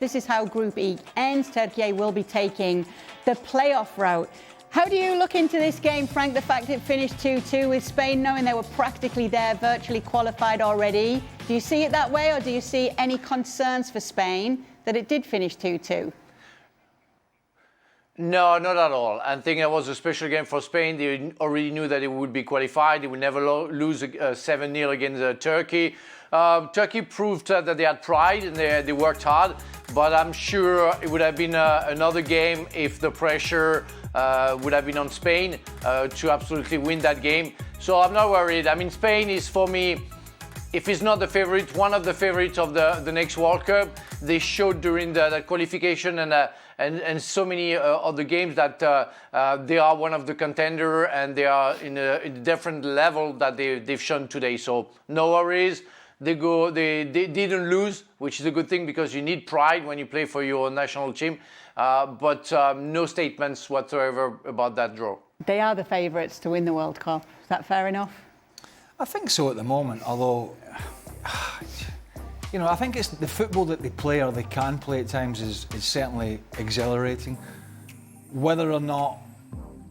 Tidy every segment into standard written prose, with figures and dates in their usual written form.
This is how Group E ends. Turkiye will be taking the playoff route. How do you look into this game, Frank, the fact it finished 2-2 with Spain, knowing they were practically there, virtually qualified already? Do you see it that way, or do you see any concerns for Spain that it did finish 2-2? No, not at all. I think it was a special game for Spain. They already knew that it would be qualified. They would never lose 7-0 against Turkey. Turkey proved that they had pride and they worked hard. But I'm sure it would have been another game if the pressure would have been on Spain to absolutely win that game. So I'm not worried. I mean, Spain is, for me, if it's not the favorite, one of the favorites of the next World Cup. They showed during the qualification and so many of the games that they are one of the contender, and they are in a different level that they've shown today. So no worries. They didn't lose, which is a good thing because you need pride when you play for your national team. But no statements whatsoever about that draw. They are the favourites to win the World Cup. Is that fair enough? I think so at the moment, although, you know, I think it's the football that they play or they can play at times is certainly exhilarating. Whether or not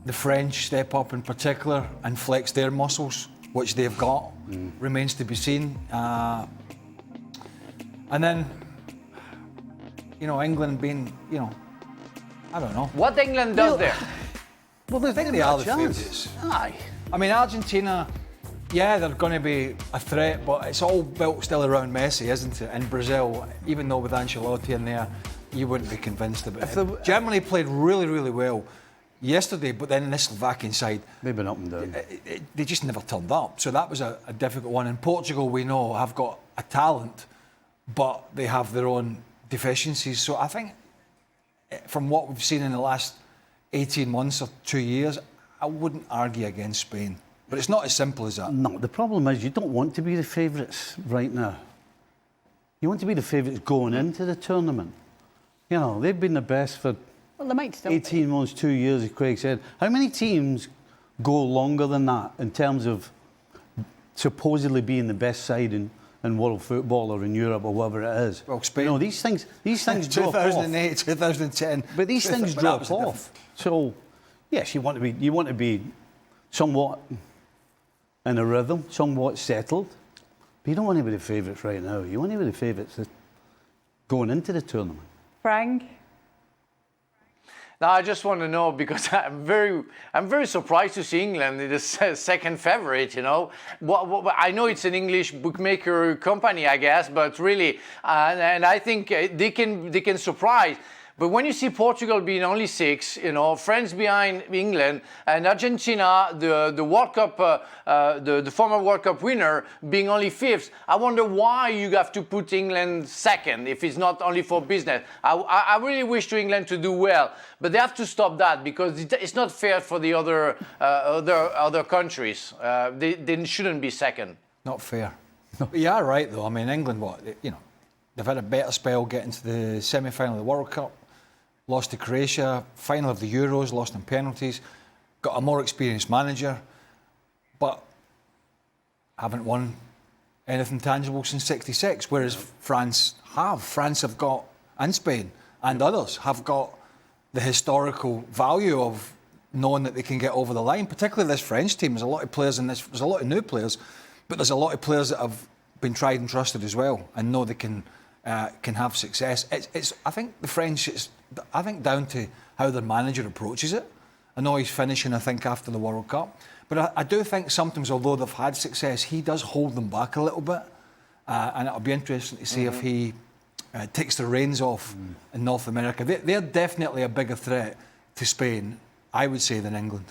the French step up in particular and flex their muscles, which they've got, remains to be seen. And then, you know, England being, you know, I don't know. What England does there? Well, I think they are the favourites. Aye. I mean, Argentina, yeah, they're going to be a threat, but it's all built still around Messi, isn't it? And Brazil, even though with Ancelotti in there, you wouldn't be convinced about it. Germany played really, really well yesterday, but then this Slovakian side, they've been up and down. They just never turned up. So that was a difficult one. And Portugal, we know, have got a talent, but they have their own deficiencies. So I think from what we've seen in the last 18 months or 2 years, I wouldn't argue against Spain. But it's not as simple as that. No, the problem is you don't want to be the favourites right now. You want to be the favourites going into the tournament. You know, they've been the best for 18 months, 2 years, as Craig said. How many teams go longer than that in terms of supposedly being the best side in world football or in Europe or whatever it is? Well, Spain. You know, these things drop off. 2008, 2010. But these things drop off. So, yes, you want to be somewhat in a rhythm, somewhat settled. But you don't want to be the favourites right now. You want to be the favourites going into the tournament. Frank? Now I just want to know, because I'm very surprised to see England in the second favourite. You know, I know it's an English bookmaker company, I guess, but really, and I think they can surprise. But when you see Portugal being only 6, you know, France behind England, and Argentina, the World Cup, the former World Cup winner, being only 5th, I wonder why you have to put England second if it's not only for business. I really wish to England to do well, but they have to stop that because it's not fair for the other countries. They shouldn't be second. Not fair. But you are right, though. I mean, England, you know, they've had a better spell getting to the semi-final of the World Cup. Lost to Croatia, final of the Euros, lost in penalties. Got a more experienced manager, but haven't won anything tangible since '66, whereas France have got, and Spain and others have got the historical value of knowing that they can get over the line, particularly this French team. There's a lot of players in this, there's a lot of new players, but there's a lot of players that have been tried and trusted as well and know they can have success. I think the French, I think down to how their manager approaches it. I know he's finishing, I think, after the World Cup. But I do think sometimes, although they've had success, he does hold them back a little bit. And it'll be interesting to see if he takes the reins off in North America. They're definitely a bigger threat to Spain, I would say, than England.